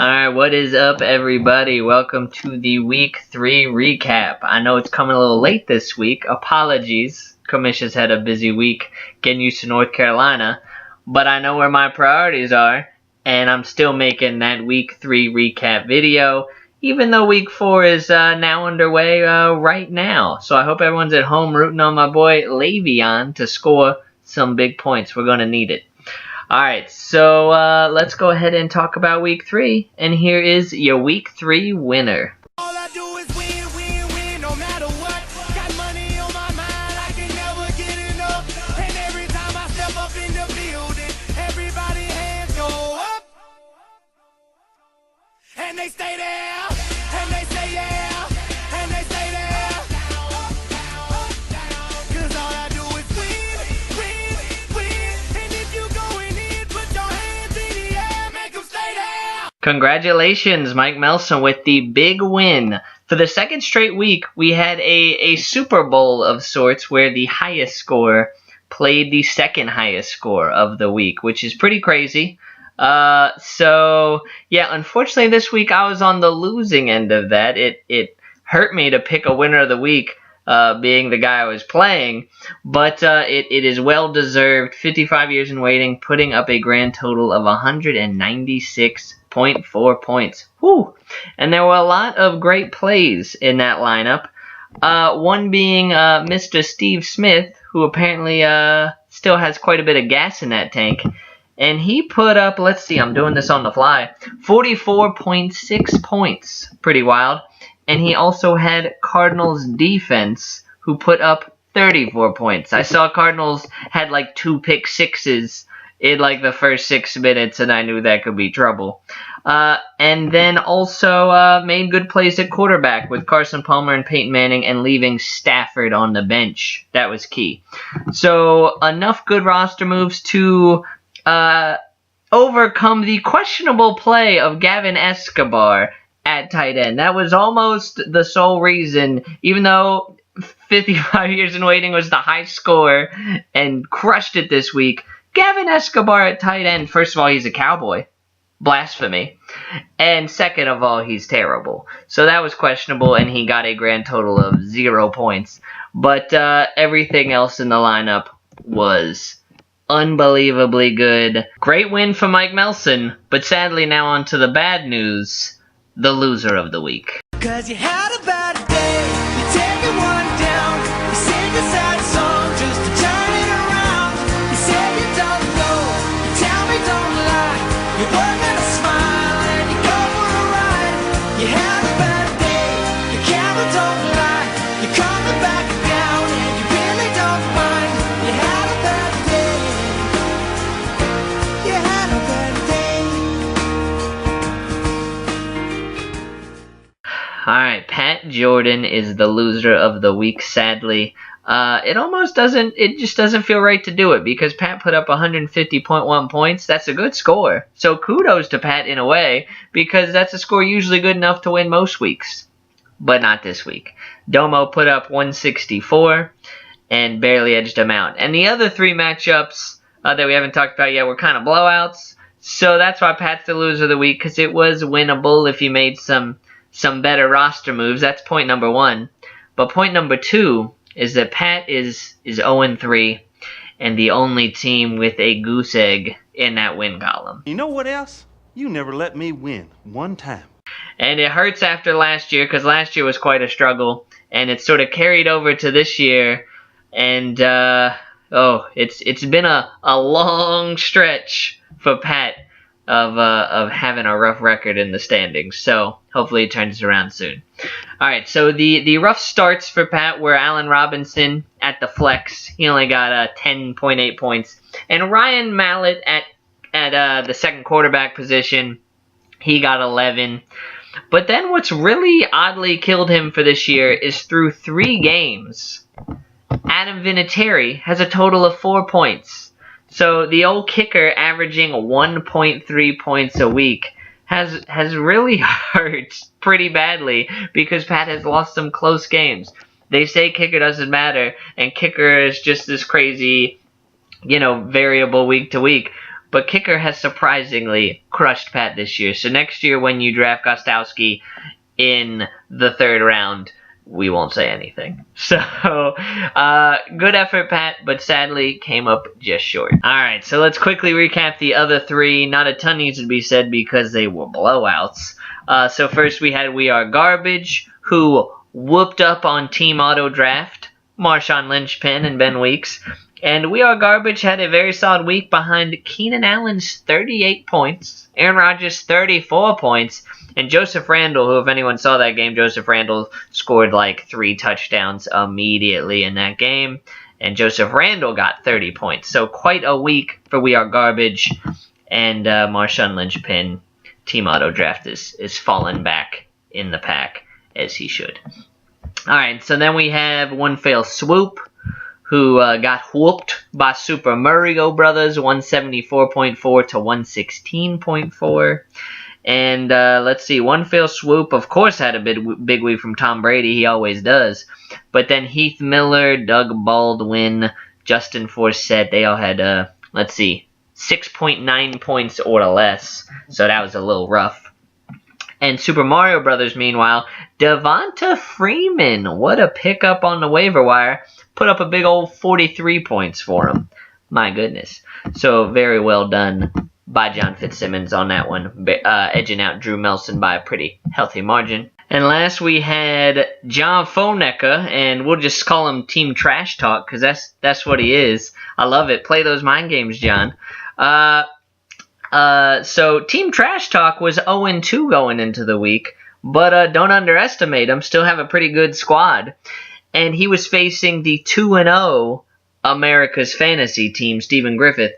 Alright, what is up, everybody? Welcome to the Week 3 recap. I know it's coming a little late this week. Apologies. Commission's had a busy week getting used to North Carolina. But I know where my priorities are, and I'm still making that Week 3 recap video, even though Week 4 is now underway right now. So I hope everyone's at home rooting on my boy Le'Veon to score some big points. We're going to need it. Alright, so let's go ahead and talk about Week 3, and here is your Week 3 winner. All I do is win, win, win, no matter what. Got money on my mind, I can never get enough. And every time I step up in the building, everybody hands go up. And they stay there, and they say yeah, and they stay there. Cause all I do is win, win, win. And if you going in, put your hands in the air, make them stay there. Congratulations, Mike Melson, with the big win. For the second straight week, we had a Super Bowl of sorts where the highest score played the second highest score of the week, which is pretty crazy. So yeah, unfortunately this week I was on the losing end of that. It hurt me to pick a winner of the week, being the guy I was playing, but it is well deserved. 55 years in waiting, putting up a grand total of 196.4 points. Whew! And there were a lot of great plays in that lineup. One being Mr. Steve Smith, who apparently still has quite a bit of gas in that tank. And he put up, let's see, I'm doing this on the fly, 44.6 points. Pretty wild. And he also had Cardinals defense, who put up 34 points. I saw Cardinals had like 2 pick sixes in like the first 6 minutes, and I knew that could be trouble. And then also made good plays at quarterback with Carson Palmer and Peyton Manning, and leaving Stafford on the bench. That was key. So enough good roster moves to overcome the questionable play of Gavin Escobar at tight end. That was almost the sole reason, even though 55 years in waiting was the high score and crushed it this week. Gavin Escobar at tight end, first of all, he's a Cowboy. Blasphemy. And second of all, he's terrible. So that was questionable, and he got a grand total of 0 points. But everything else in the lineup was unbelievably good. Great win for Mike Melson, but sadly now on to the bad news, the loser of the week. Cause you had a bad day, you take it one down, you sing a sad song just to turn it around. You say you don't know, you tell me don't lie, you work at a smile and you go for a ride. You had a bad day, your camera don't lie, you're coming back down and you really don't mind. You had a bad day, you had a bad day. Alright, Pat Jordan is the loser of the week, sadly. It just doesn't feel right to do it, because Pat put up 150.1 points. That's a good score. So kudos to Pat in a way, because that's a score usually good enough to win most weeks. But not this week. Domo put up 164 and barely edged him out. And the other 3 matchups that we haven't talked about yet were kind of blowouts. So that's why Pat's the loser of the week, because it was winnable if you made some better roster moves. That's point number 1. But point number 2 is that Pat is 0-3 and the only team with a goose egg in that win column. You know what else? You never let me win one time. And it hurts after last year, because last year was quite a struggle, and it's sort of carried over to this year. And it's been a long stretch for Pat of having a rough record in the standings. So hopefully it turns around soon. Alright, so the rough starts for Pat were Allen Robinson at the flex. He only got 10.8 points. And Ryan Mallett at the second quarterback position, he got 11. But then what's really oddly killed him for this year is through 3 games, Adam Vinatieri has a total of 4 points. So the old kicker averaging 1.3 points a week has really hurt pretty badly, because Pat has lost some close games. They say kicker doesn't matter, and kicker is just this crazy, variable week to week. but kicker has surprisingly crushed Pat this year. So next year when you draft Gostowski in the 3rd round, we won't say anything. So, good effort, Pat, but sadly came up just short. Alright, so let's quickly recap the other 3. Not a ton needs to be said because they were blowouts. So first we had We Are Garbage, who whooped up on Team Auto Draft, Marshawn Lynchpin and Ben Weeks. And We Are Garbage had a very solid week behind Keenan Allen's 38 points, Aaron Rodgers' 34 points, and Joseph Randle, who, if anyone saw that game, Joseph Randle scored like 3 touchdowns immediately in that game. And Joseph Randle got 30 points. So quite a week for We Are Garbage. And Marshawn Lynchpin, Team Auto Draft, is falling back in the pack, as he should. Alright, so then we have One Fell Swoop, who got whooped by Super Mario Brothers, 174.4 to 116.4. And let's see, One Fell Swoop, of course, had a big week from Tom Brady. He always does. But then Heath Miller, Doug Baldwin, Justin Forsett, they all had, let's see, 6.9 points or less. So that was a little rough. And Super Mario Brothers, meanwhile, Devonta Freeman, what a pickup on the waiver wire. Put up a big old 43 points for him. My goodness. So very well done by John Fitzsimmons on that one, edging out Drew Melson by a pretty healthy margin. And last we had John Fonecker, and we'll just call him Team Trash Talk because that's what he is. I love it. Play those mind games, John. So Team Trash Talk was 0-2 going into the week, but don't underestimate him. Still have a pretty good squad. And he was facing the 2-0 America's Fantasy team, Stephen Griffith.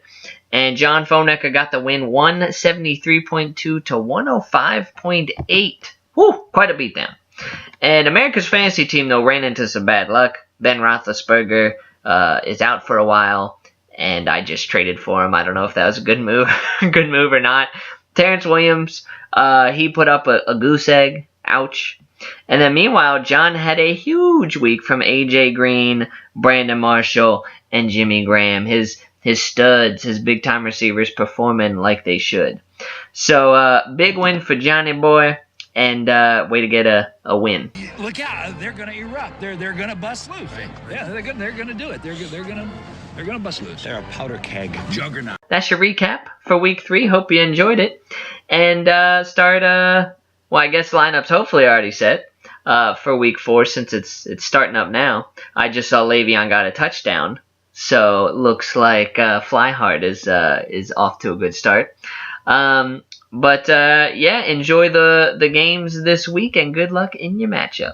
And John Fonecker got the win, 173.2 to 105.8. Whew, quite a beatdown. And America's Fantasy team, though, ran into some bad luck. Ben Roethlisberger is out for a while, and I just traded for him. I don't know if that was a good move, or not. Terrence Williams, he put up a goose egg. Ouch. And then meanwhile, John had a huge week from A.J. Green, Brandon Marshall, and Jimmy Graham. His studs, his big-time receivers performing like they should. So, big win for Johnny Boy, and way to get a win. Look out! They're going to erupt. They're going to bust loose. Yeah, they're going to do it. They're going to bust loose. They're a powder keg juggernaut. That's your recap for week 3. Hope you enjoyed it. And well, I guess lineups hopefully already set for week 4 since it's starting up now. I just saw Le'Veon got a touchdown, so it looks like Flyhard is off to a good start. But yeah, enjoy the games this week and good luck in your matchup.